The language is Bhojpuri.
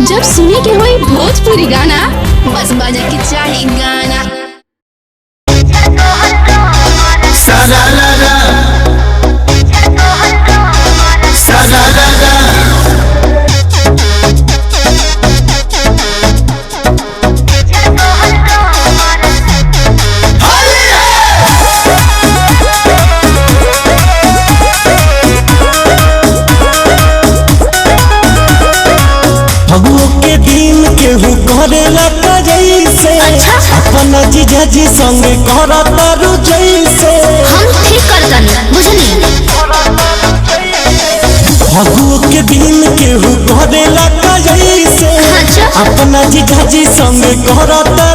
जब सुने के होई भोजपुरी गाना बस बजे के चाही गाना। सारा लाला सारा लाला फगुओ के दिन केहू करेला जैसे अपना जीजा जी संगे करता रु जैसे हम ठीक करतन बुझनी। फगुओ के दिन केहू करेला जैसे अपना जीजा जी संगे करता